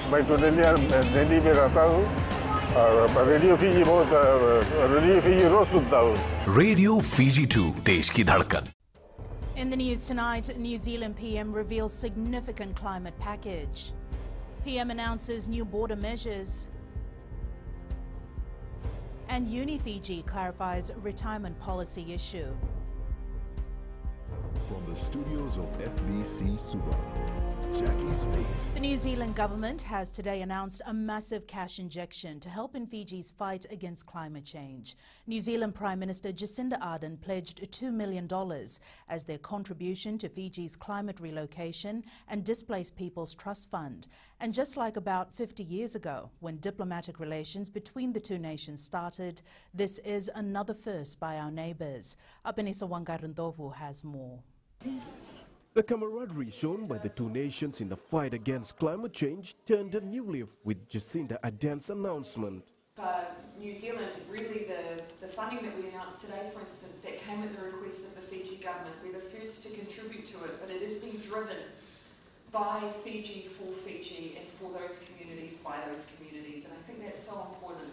मैं तो दिल्ली में रहता हूँ और रेडियो फीजी रेडियो फीजी रोज सुनता हूँ। रेडियो फीजी 2 देश की धड़कन। In the news tonight, New Zealand PM reveals significant climate package. PM announces new border measures. And UniFiji clarifies retirement policy issue. From the studios of FBC Suva, Jackie Smith. The New Zealand government has today announced a massive cash injection to help in Fiji's fight against climate change. New Zealand Prime Minister Jacinda Ardern pledged $2 million as their contribution to Fiji's climate relocation and displaced people's trust fund. And just like about 50 years ago, when diplomatic relations between the two nations started, this is another first by our neighbours. Apenisa Wangarandovu has more. The camaraderie shown by the two nations in the fight against climate change turned a new leaf with Jacinda Ardern's announcement. New Zealand, really the funding that we announced today, for instance, that came at the request of the Fiji government. We're the first to contribute to it, but it is being driven by Fiji, for Fiji, and for those communities, by those communities. And I think that's so important.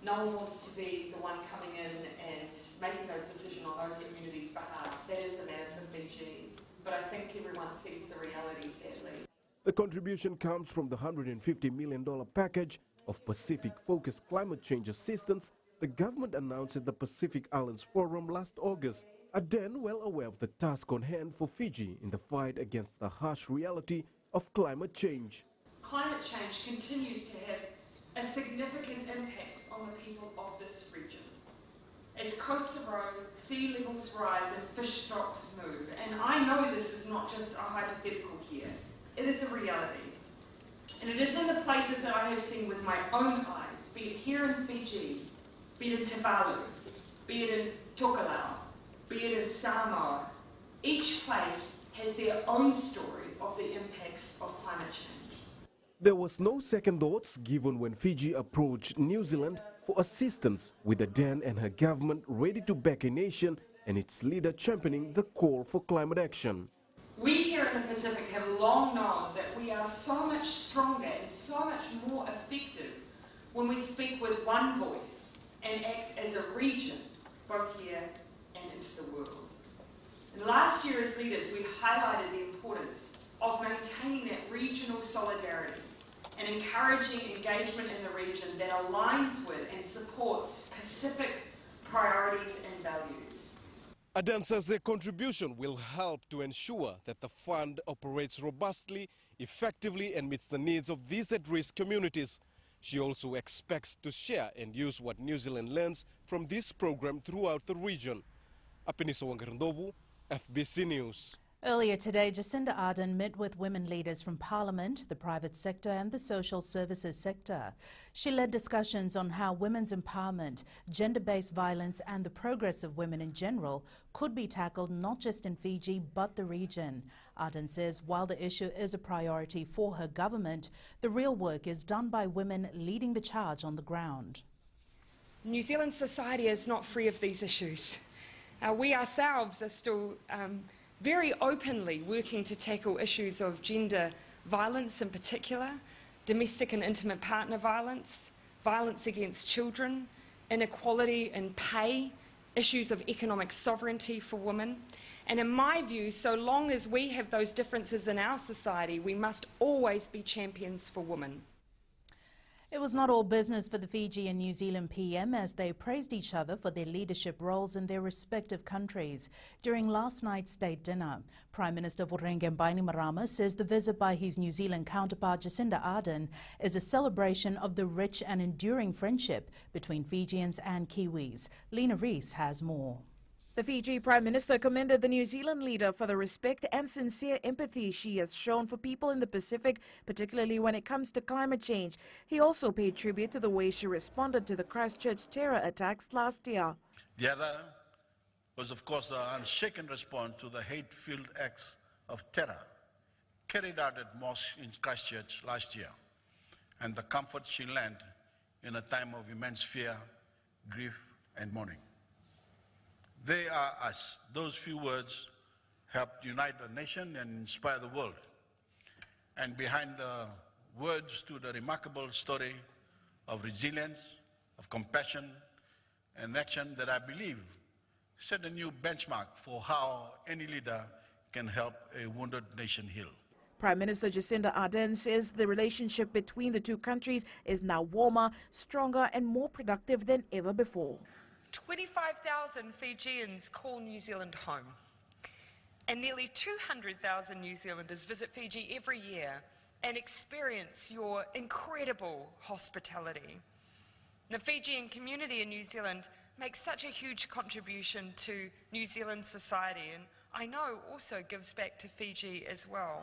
No one wants to be the one coming in and making those decisions on those communities' behalf. That is the matter for Fiji. But I think everyone sees the reality, sadly. The contribution comes from the $150 million package of Pacific-focused climate change assistance the government announced at the Pacific Islands Forum last August. Ardern, well aware of the task on hand for Fiji in the fight against the harsh reality of climate change. Climate change continues to have a significant impact on the people of this region. As coasts erode, sea levels rise and fish stocks move. And I know this is not just a hypothetical here. It is a reality. And it is in the places that I have seen with my own eyes, be it here in Fiji, be it in Tuvalu, be it in Tokelau, be it in Samoa. Each place has their own story of the impacts of climate change. There was no second thoughts given when Fiji approached New Zealand for assistance, with Ardern and her government ready to back a nation and its leader championing the call for climate action. We here in the Pacific have long known that we are so much stronger and so much more effective when we speak with one voice and act as a region, both here and into the world. And last year as leaders, we highlighted the importance of maintaining that regional solidarity and encouraging engagement in the region that aligns with and supports Pacific priorities and values. Ardern says their contribution will help to ensure that the fund operates robustly, effectively, and meets the needs of these at-risk communities. She also expects to share and use what New Zealand learns from this program throughout the region. Apenisa Wangarandovu, FBC News. Earlier today, Jacinda Ardern met with women leaders from Parliament, the private sector and the social services sector. She led discussions on how women's empowerment, gender-based violence and the progress of women in general could be tackled not just in Fiji but the region. Ardern says while the issue is a priority for her government, the real work is done by women leading the charge on the ground. New Zealand society is not free of these issues. We ourselves are still very openly working to tackle issues of gender violence in particular, domestic and intimate partner violence, violence against children, inequality in pay, issues of economic sovereignty for women. And in my view, so long as we have those differences in our society, we must always be champions for women. It was not all business for the Fiji and New Zealand PM as they praised each other for their leadership roles in their respective countries. During last night's state dinner, Prime Minister Voreqe Bainimarama says the visit by his New Zealand counterpart Jacinda Ardern is a celebration of the rich and enduring friendship between Fijians and Kiwis. Lena Rees has more. The Fiji Prime Minister commended the New Zealand leader for the respect and sincere empathy she has shown for people in the Pacific, particularly when it comes to climate change. He also paid tribute to the way she responded to the Christchurch terror attacks last year. The other was, of course, an unshaken response to the hate-filled acts of terror carried out at mosque in Christchurch last year, and the comfort she lent in a time of immense fear, grief, and mourning. They are us. Those few words helped unite the nation and inspire the world. And behind the words to the remarkable story of resilience, of compassion, and action that I believe set a new benchmark for how any leader can help a wounded nation heal. Prime Minister Jacinda Ardern says the relationship between the two countries is now warmer, stronger and more productive than ever before. 25,000 Fijians call New Zealand home, and nearly 200,000 New Zealanders visit Fiji every year and experience your incredible hospitality. The Fijian community in New Zealand makes such a huge contribution to New Zealand society, and I know also gives back to Fiji as well.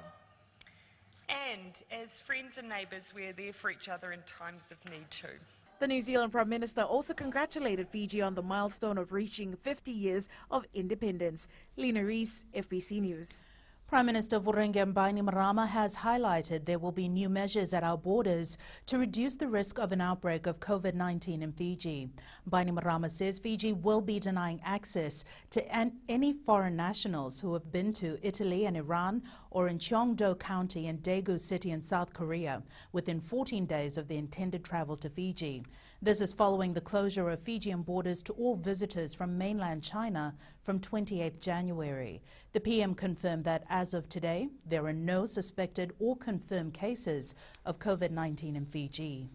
And as friends and neighbours, we're there for each other in times of need too. The New Zealand Prime Minister also congratulated Fiji on the milestone of reaching 50 years of independence. Lena Rees, FBC News. Prime Minister Voreqe Bainimarama has highlighted there will be new measures at our borders to reduce the risk of an outbreak of COVID-19 in Fiji. Bainimarama says Fiji will be denying access to any foreign nationals who have been to Italy and Iran or in Cheongdo County and Daegu City in South Korea within 14 days of the intended travel to Fiji. This is following the closure of Fijian borders to all visitors from mainland China from 28 January. The PM confirmed that as of today, there are no suspected or confirmed cases of COVID-19 in Fiji.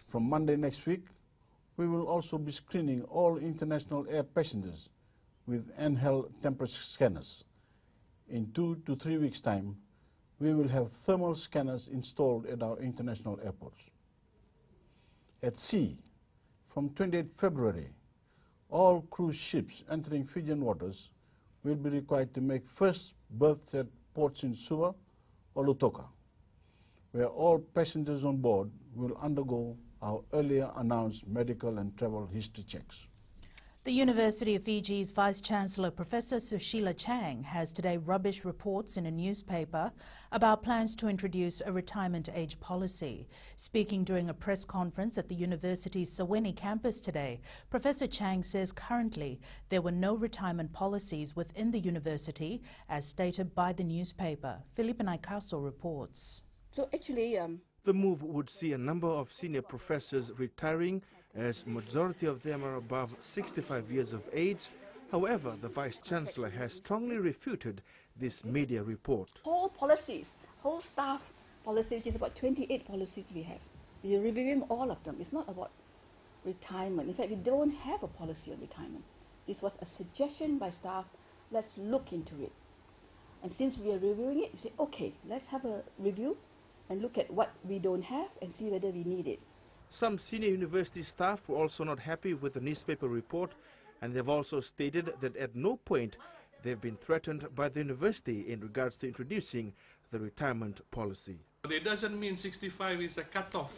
From Monday next week, we will also be screening all international air passengers with handheld temperature scanners. In 2 to 3 weeks' time, we will have thermal scanners installed at our international airports. At sea, from 28 February, all cruise ships entering Fijian waters will be required to make first berths at ports in Suva or Lutoka, where all passengers on board will undergo our earlier announced medical and travel history checks. The University of Fiji's Vice-Chancellor Professor Sushila Chang has today rubbished reports in a newspaper about plans to introduce a retirement age policy. Speaking during a press conference at the university's Seweni campus today, Professor Chang says currently there were no retirement policies within the university, as stated by the newspaper. Felipe Naikaso reports. So actually, the move would see a number of senior professors retiring, as majority of them are above 65 years of age. However, the Vice-Chancellor has strongly refuted this media report. Whole policies, whole staff policy, which is about 28 policies we have. We are reviewing all of them. It's not about retirement. In fact, we don't have a policy on retirement. This was a suggestion by staff. Let's look into it. And since we are reviewing it, we say, okay, let's have a review and look at what we don't have and see whether we need it. Some senior university staff were also not happy with the newspaper report, and they've also stated that at no point they've been threatened by the university in regards to introducing the retirement policy. It doesn't mean 65 is a cutoff.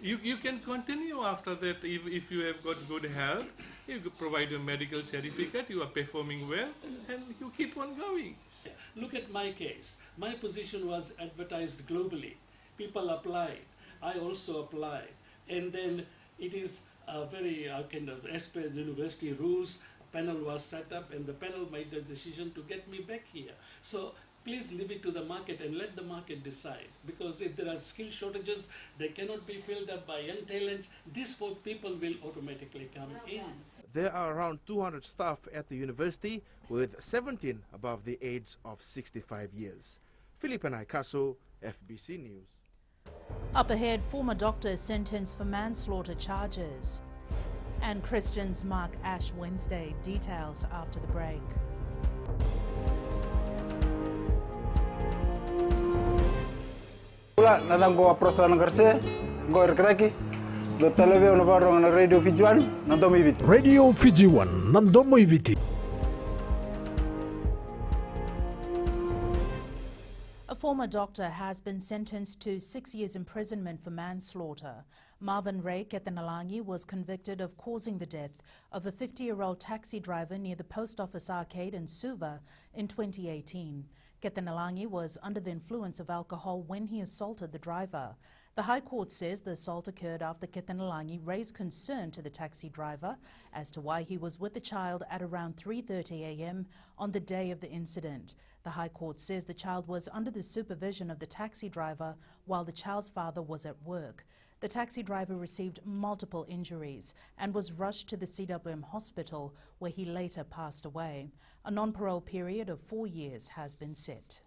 Yes. You can continue after that if you have got good health, you provide a medical certificate, you are performing well, and you keep on going. Look at my case. My position was advertised globally. People applied. I also applied, and then it is a very kind of, as per the university rules, a panel was set up and the panel made the decision to get me back here. So please leave it to the market and let the market decide, because if there are skill shortages, they cannot be filled up by young talents. These people will automatically come in. There are around 200 staff at the university, with 17 above the age of 65 years. Felipe Naikaso, FBC News. Up ahead, former doctor sentenced for manslaughter charges. And Christians mark Ash Wednesday. Details after the break. Radio Fiji One, Nandomo Iviti. A former doctor has been sentenced to 6 years imprisonment for manslaughter. Marvin Ray Ketanalangi was convicted of causing the death of a 50-year-old taxi driver near the Post Office Arcade in Suva in 2018. Ketanalangi was under the influence of alcohol when he assaulted the driver. The High Court says the assault occurred after Ketanalangi raised concern to the taxi driver as to why he was with the child at around 3:30 a.m. on the day of the incident. The High Court says the child was under the supervision of the taxi driver while the child's father was at work. The taxi driver received multiple injuries and was rushed to the CWM hospital, where he later passed away. A non-parole period of 4 years has been set.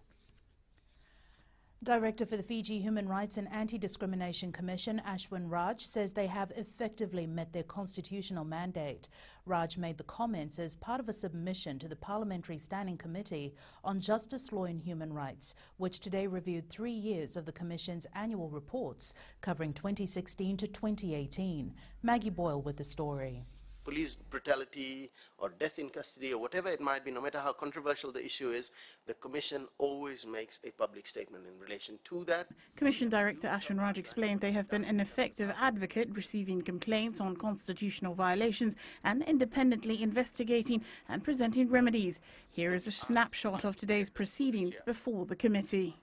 Director for the Fiji Human Rights and Anti-Discrimination Commission, Ashwin Raj, says they have effectively met their constitutional mandate. Raj made the comments as part of a submission to the Parliamentary Standing Committee on Justice, Law and Human Rights, which today reviewed 3 years of the Commission's annual reports covering 2016 to 2018. Maggie Boyle with the story. Police brutality or death in custody or whatever it might be, no matter how controversial the issue is, the Commission always makes a public statement in relation to that. Commission Director Ashwin Raj explained they have been an effective advocate, receiving complaints on constitutional violations and independently investigating and presenting remedies. Here is a snapshot of today's proceedings before the committee.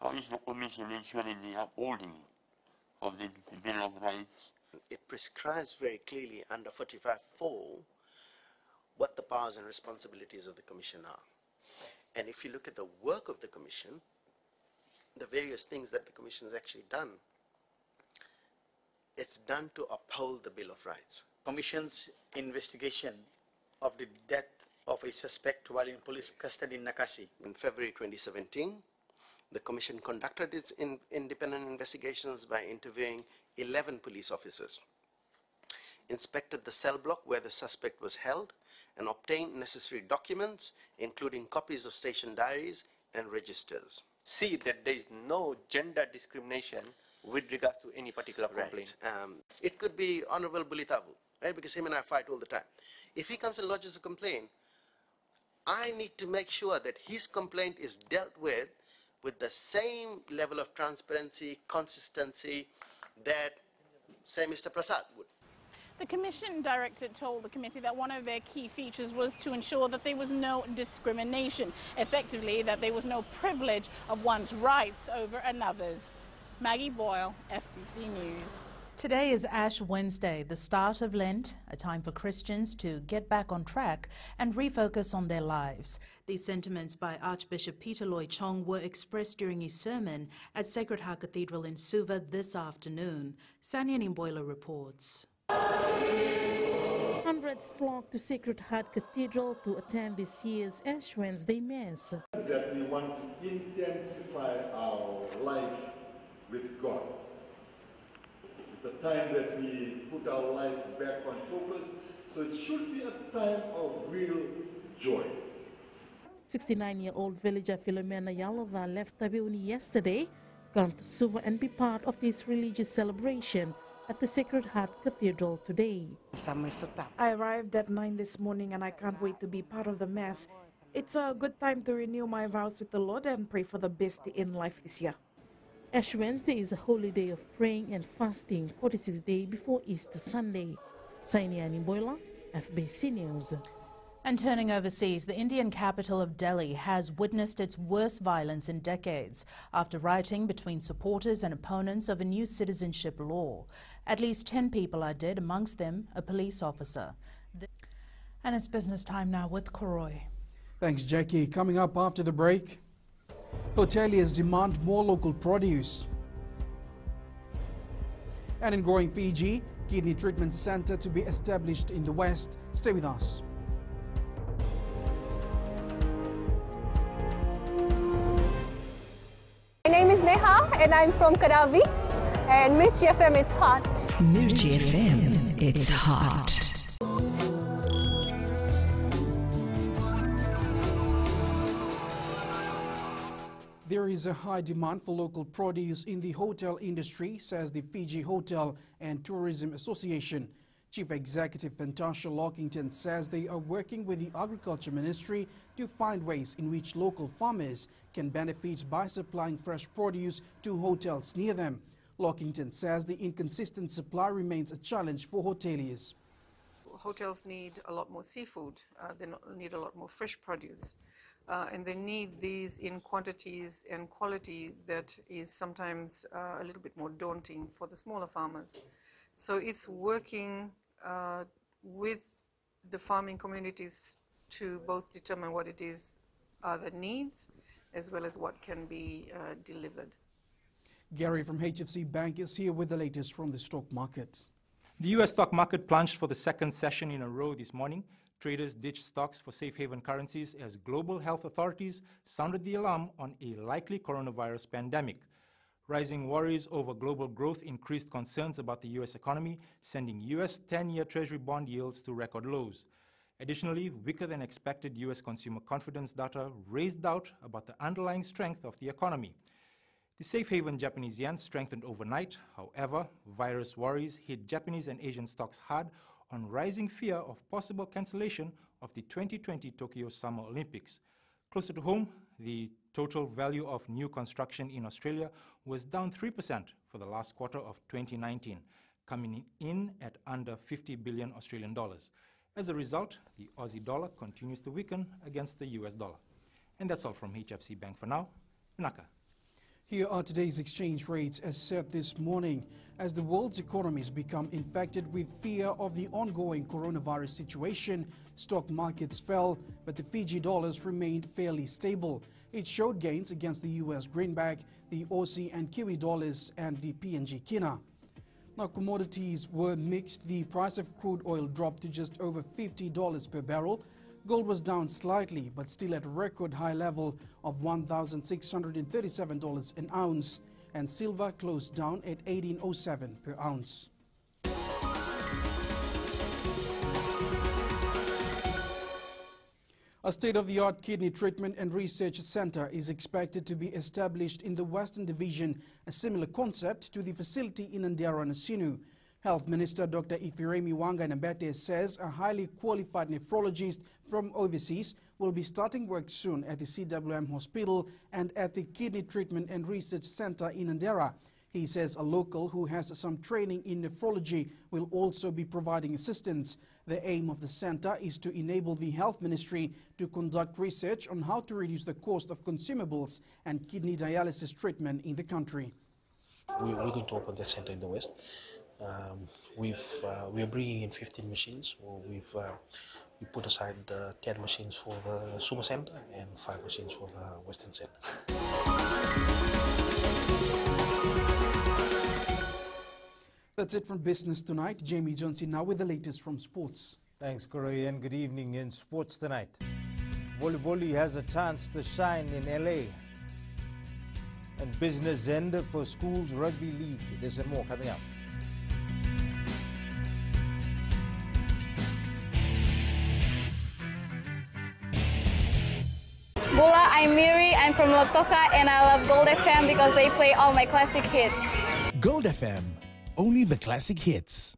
How is the Commission ensuring the upholding of the Bill of Rights? It prescribes very clearly under 45(4) what the powers and responsibilities of the Commission are. And if you look at the work of the Commission, the various things that the Commission has actually done, it's done to uphold the Bill of Rights. Commission's investigation of the death of a suspect while in police custody in Nakasi. In February 2017, the Commission conducted its independent investigations by interviewing 11 police officers, inspected the cell block where the suspect was held, and obtained necessary documents, including copies of station diaries and registers. See that there is no gender discrimination with regards to any particular complaint. Right. It could be Honorable Bulitavu, right? Because him and I fight all the time. If he comes and lodges a complaint, I need to make sure that his complaint is dealt with the same level of transparency, consistency that, say, Mr. Prasad would. The Commission Director told the committee that one of their key features was to ensure that there was no discrimination, effectively that there was no privilege of one's rights over another's. Maggie Boyle, FBC News. Today is Ash Wednesday, the start of Lent, a time for Christians to get back on track and refocus on their lives. These sentiments by Archbishop Peter Lloyd Chong were expressed during his sermon at Sacred Heart Cathedral in Suva this afternoon. Sanya Nimboila reports. Hundreds flocked to Sacred Heart Cathedral to attend this year's Ash Wednesday Mass. That we want to intensify our life with God. It's a time that we put our life back on focus, so it should be a time of real joy. 69-year-old villager Filomena Yalova left Tabiuni yesterday to come to Suva and be part of this religious celebration at the Sacred Heart Cathedral today. I arrived at 9 this morning and I can't wait to be part of the Mass. It's a good time to renew my vows with the Lord and pray for the best in life this year. Ash Wednesday is a holy day of praying and fasting, 46 days before Easter Sunday. Sainiani Boila, FBC News. And turning overseas, the Indian capital of Delhi has witnessed its worst violence in decades after rioting between supporters and opponents of a new citizenship law. At least 10 people are dead, amongst them a police officer. And it's business time now with Koroy. Thanks, Jackie. Coming up after the break, hoteliers demand more local produce. And in growing Fiji, kidney treatment center to be established in the West. Stay with us. My name is Neha and I'm from Kadavi, and Mirchi FM, it's hot. Mirchi FM, it's hot. There is a high demand for local produce in the hotel industry, says the Fiji Hotel and Tourism Association. Chief Executive Fantasha Lockington says they are working with the Agriculture Ministry to find ways in which local farmers can benefit by supplying fresh produce to hotels near them. Lockington says the inconsistent supply remains a challenge for hoteliers. Hotels need a lot more seafood, they need a lot more fresh produce. And they need these in quantities and quality that is sometimes a little bit more daunting for the smaller farmers. So it's working with the farming communities to both determine what it is the needs as well as what can be delivered. Gary from HFC Bank is here with the latest from the stock market. The U.S. stock market plunged for the second session in a row this morning. Traders ditched stocks for safe haven currencies as global health authorities sounded the alarm on a likely coronavirus pandemic. Rising worries over global growth increased concerns about the U.S. economy, sending U.S. 10-year Treasury bond yields to record lows. Additionally, weaker than expected U.S. consumer confidence data raised doubt about the underlying strength of the economy. The safe haven Japanese yen strengthened overnight. However, virus worries hit Japanese and Asian stocks hard on rising fear of possible cancellation of the 2020 Tokyo Summer Olympics. Closer to home, the total value of new construction in Australia was down 3% for the last quarter of 2019, coming in at under 50 billion Australian dollars. As a result, the Aussie dollar continues to weaken against the US dollar. And that's all from HFC Bank for now. Naka. Here are today's exchange rates as set this morning. As the world's economies become infected with fear of the ongoing coronavirus situation, stock markets fell, but the Fiji dollars remained fairly stable. It showed gains against the US greenback, the Aussie and Kiwi dollars, and the PNG kina. Now, commodities were mixed. The price of crude oil dropped to just over $50 per barrel. Gold was down slightly, but still at a record high level of $1,637 an ounce, and silver closed down at $18.07 per ounce. A state-of-the-art kidney treatment and research center is expected to be established in the Western Division, a similar concept to the facility in Andera Nasinu. Health Minister Dr. Ifiremi Wanganambete says a highly qualified nephrologist from overseas will be starting work soon at the CWM Hospital and at the Kidney Treatment and Research Center in Andera. He says a local who has some training in nephrology will also be providing assistance. The aim of the center is to enable the Health Ministry to conduct research on how to reduce the cost of consumables and kidney dialysis treatment in the country. We're going to open the center in the West. We are bringing in 15 machines. We put aside 10 machines for the Sumo Center and 5 machines for the Western Center. That's it from Business Tonight. Jamie Johnson now with the latest from sports. Thanks, Corey, and good evening in Sports Tonight. Volleyball has a chance to shine in LA. And business end for schools rugby league. There's some more coming up. Bula, I'm Miri, I'm from Lotoka, and I love Gold FM because they play all my classic hits. Gold FM, only the classic hits.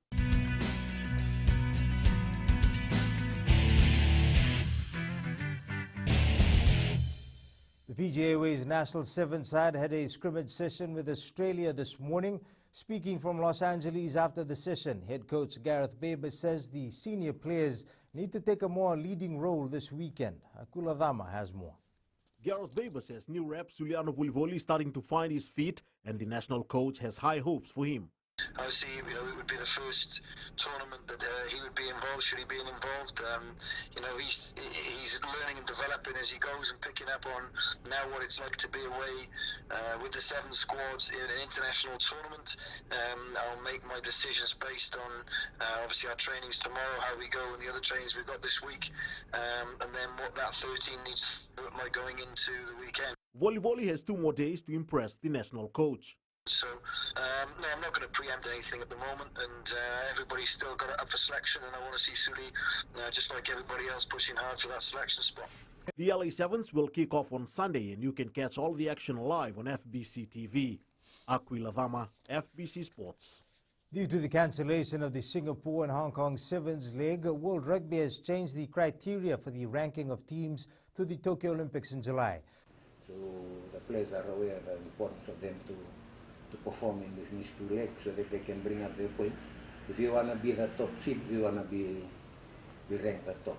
The Fiji Airways National 7 side had a scrimmage session with Australia this morning. Speaking from Los Angeles after the session, head coach Gareth Baber says the senior players need to take a more leading role this weekend. Akula Dama has more. Gareth Baber says new rep Suliano Vulivoli is starting to find his feet, and the national coach has high hopes for him. Obviously, it would be the first tournament that he would be involved, should he be involved. He's learning and developing as he goes and picking up on now what it's like to be away with the 7 squads in an international tournament. I'll make my decisions based on obviously our trainings tomorrow, how we go, and the other trainings we've got this week, and then what that 13 needs to look like going into the weekend. Volivoli has 2 more days to impress the national coach. So, no, I'm not going to preempt anything at the moment, and everybody's still got it up for selection, and I want to see Suli, just like everybody else, pushing hard for that selection spot. The LA Sevens will kick off on Sunday, and you can catch all the action live on FBC TV. Aquila Dama, FBC Sports. Due to the cancellation of the Singapore and Hong Kong Sevens leg, World Rugby has changed the criteria for the ranking of teams to the Tokyo Olympics in July. So the players are aware of the importance of them to perform in these 2 legs so that they can bring up their points. If you want to be the top seed, you want to be ranked at top.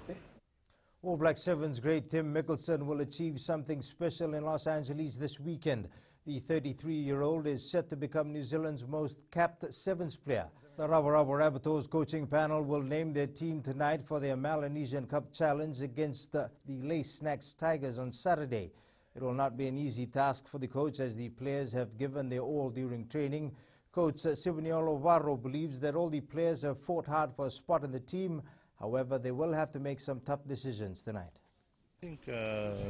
All Black Sevens great Tim Mickelson will achieve something special in Los Angeles this weekend. The 33-year-old is set to become New Zealand's most capped sevens player. The Rabo Rabo Rabbitohs coaching panel will name their team tonight for their Melanesian Cup challenge against the Lace Snacks Tigers on Saturday. It will not be an easy task for the coach as the players have given their all during training. Coach Siboniolo Varro believes that all the players have fought hard for a spot in the team. However, they will have to make some tough decisions tonight. I think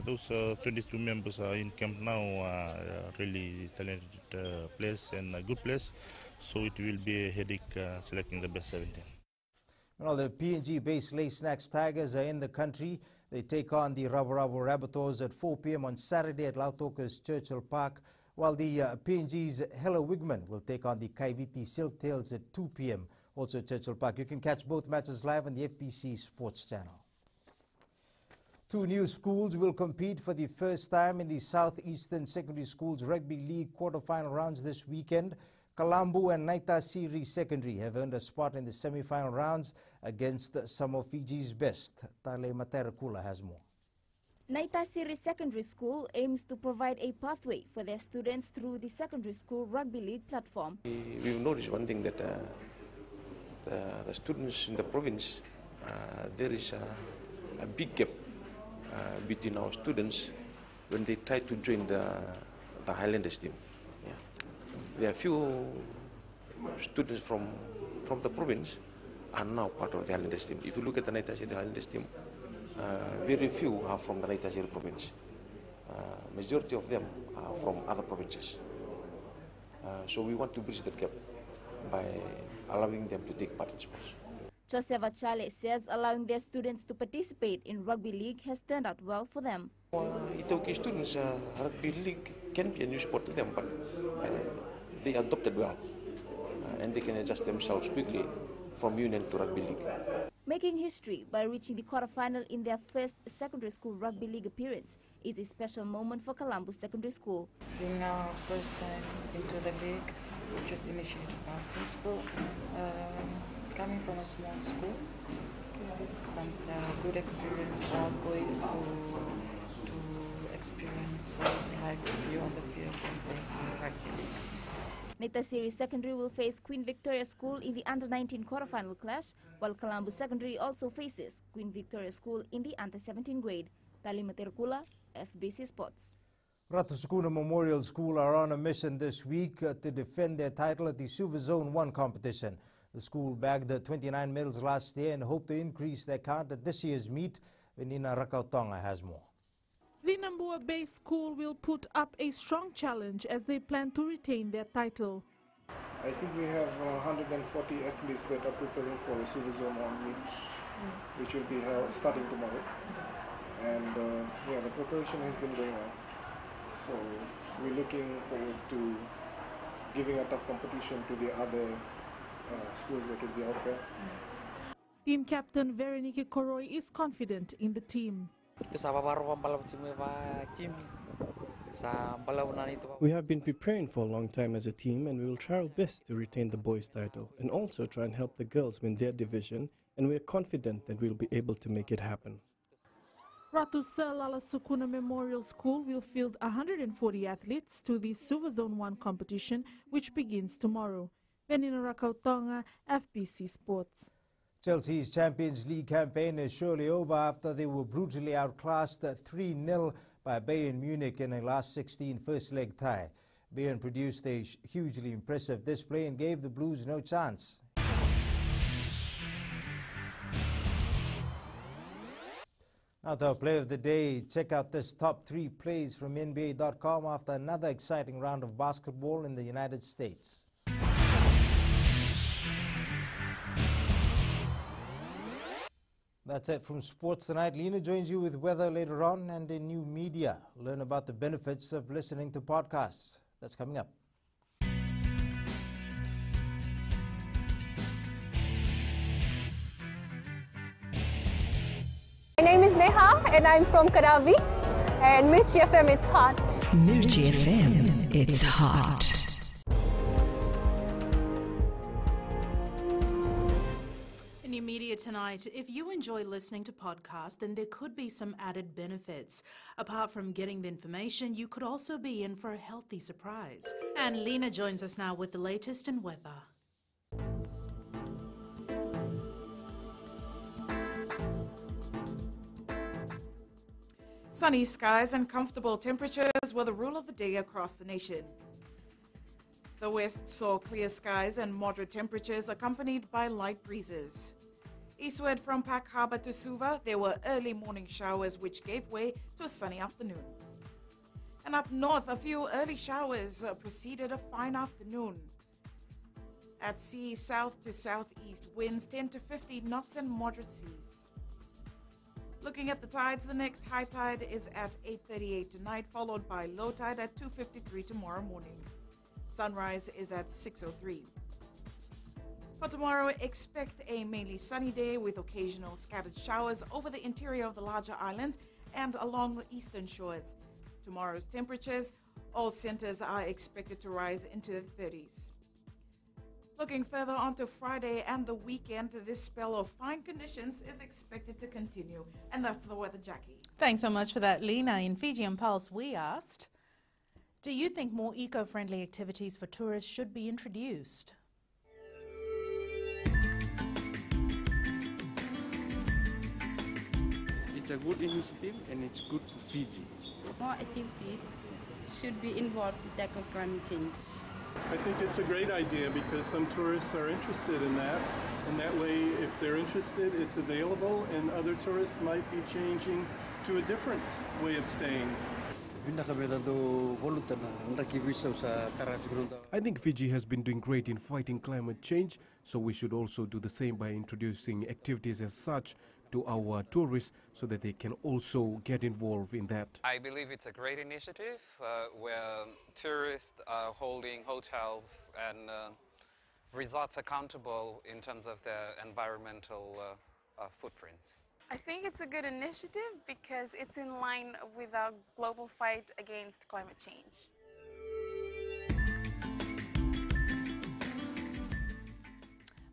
those 22 members are in camp now are really talented players and good players, so it will be a headache selecting the best 17. Well, the PNG-based Lace Snacks Tigers are in the country. They take on the Rabo Rabo Rabbitohs at 4 p.m. on Saturday at Lautoka's Churchill Park, while the PNG's Hella Wigman will take on the Kaiviti Silktails at 2 p.m. also at Churchill Park. You can catch both matches live on the FBC Sports Channel. 2 new schools will compete for the first time in the Southeastern Secondary Schools Rugby League quarter-final rounds this weekend. Kalambu and Naitasiri Secondary have earned a spot in the semi-final rounds against some of Fiji's best. Tale Materakula has more. Naitasiri Secondary School aims to provide a pathway for their students through the Secondary School Rugby League platform. We've noticed one thing, that the students in the province, there is a big gap between our students when they try to join the Highlanders team. Yeah. There are few students from the province are now part of the Highlanders team. If you look at the Naitasiri Highlanders team, very few are from the Naitasiri province. Majority of them are from other provinces. So we want to bridge that gap by allowing them to take part in sports. Joseph Achale says allowing their students to participate in Rugby League has turned out well for them. Itoki students, Rugby League can be a new sport to them, but they adopted well, and they can adjust themselves quickly from union to Rugby League. Making history by reaching the quarterfinal in their first secondary school Rugby League appearance is a special moment for Kalambu Secondary School. Being our first time into the league, just initiated by principal. Coming from a small school, it is some good experience for our boys to experience what it's like to be on the field and playing for Rugby League. Naitasiri Secondary will face Queen Victoria School in the Under-19 quarterfinal clash, while Kalambu Secondary also faces Queen Victoria School in the Under-17 grade. Tali Materkula, FBC Sports. Ratu Sukuna Memorial School are on a mission this week to defend their title at the Suva Zone 1 competition. The school bagged 29 medals last year and hope to increase their count at this year's meet. Venina Rakautonga has more. The Nambua-based school will put up a strong challenge as they plan to retain their title. I think we have 140 athletes that are preparing for the Suva Zone 1 meet, which will be starting tomorrow. And yeah, the preparation has been going on. So we're looking forward to giving a tough competition to the other schools that will be out there. Team captain Veronica Koroi is confident in the team. We have been preparing for a long time as a team, and we will try our best to retain the boys' title and also try and help the girls win their division, and we are confident that we will be able to make it happen. Ratu Sir Lala Sukuna Memorial School will field 140 athletes to the Suva Zone 1 competition, which begins tomorrow. Venina Rakautonga, FBC Sports. Chelsea's Champions League campaign is surely over after they were brutally outclassed 3-0 by Bayern Munich in a last 16 first-leg tie. Bayern produced a hugely impressive display and gave the Blues no chance. Now to our play of the day, check out this top 3 plays from NBA.com after another exciting round of basketball in the United States. That's it from Sports Tonight. Lena joins you with weather later on and in new media. Learn about the benefits of listening to podcasts. That's coming up. My name is Neha and I'm from Kadavi. And Mirchi FM, it's hot. Mirchi FM, it's hot. New media tonight. If you enjoy listening to podcasts, then there could be some added benefits. Apart from getting the information, you could also be in for a healthy surprise. And Lena joins us now with the latest in weather. Sunny skies and comfortable temperatures were the rule of the day across the nation. The west saw clear skies and moderate temperatures accompanied by light breezes. Eastward from Pack Harbour to Suva, there were early morning showers which gave way to a sunny afternoon. And up north, a few early showers preceded a fine afternoon. At sea, south to southeast, winds 10 to 50 knots and moderate seas. Looking at the tides, the next high tide is at 8:38 tonight, followed by low tide at 2:53 tomorrow morning. Sunrise is at 6:03. For tomorrow, expect a mainly sunny day with occasional scattered showers over the interior of the larger islands and along the eastern shores. Tomorrow's temperatures, all centers are expected to rise into the 30s. Looking further onto Friday and the weekend, this spell of fine conditions is expected to continue. And that's the weather, Jackie. Thanks so much for that, Lena. In Fijian Pulse, we asked, do you think more eco-friendly activities for tourists should be introduced? It's a good initiative and it's good for Fiji. More activities should be involved to tackle climate change. I think it's a great idea because some tourists are interested in that. And that way, if they're interested, it's available and other tourists might be changing to a different way of staying. I think Fiji has been doing great in fighting climate change, so we should also do the same by introducing activities as such to our tourists so that they can also get involved in that. I believe it's a great initiative where tourists are holding hotels and resorts accountable in terms of their environmental footprints. I think it's a good initiative because it's in line with our global fight against climate change.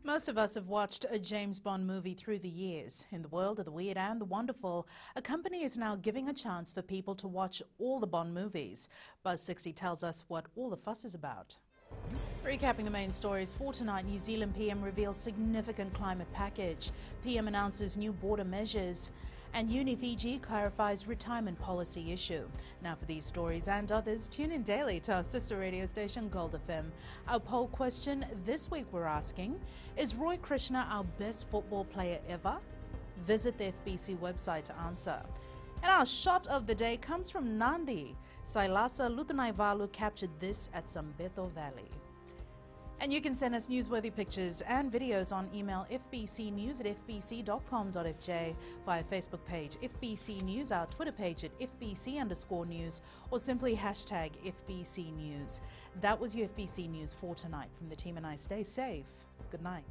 Most of us have watched a James Bond movie through the years. In the world of the weird and the wonderful, a company is now giving a chance for people to watch all the Bond movies. Buzz 60 tells us what all the fuss is about. Recapping the main stories for tonight, New Zealand PM reveals significant climate package. PM announces new border measures. And UniFiji clarifies retirement policy issue. Now for these stories and others, tune in daily to our sister radio station Gold FM. Our poll question this week we're asking, is Roy Krishna our best football player ever? Visit the FBC website to answer. And our shot of the day comes from Nandi. Sailasa Lutunaivalu captured this at Sambeto Valley. And you can send us newsworthy pictures and videos on email fbcnews@fbc.com.fj, via Facebook page FBC News, our Twitter page at FBC_news, or simply hashtag FBC News. That was your FBC News for tonight. From the team and I, stay safe. Good night.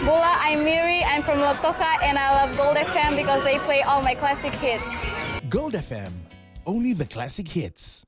Bula, I'm Miri, I'm from Lotoka and I love Gold FM because they play all my classic hits. Gold FM, only the classic hits.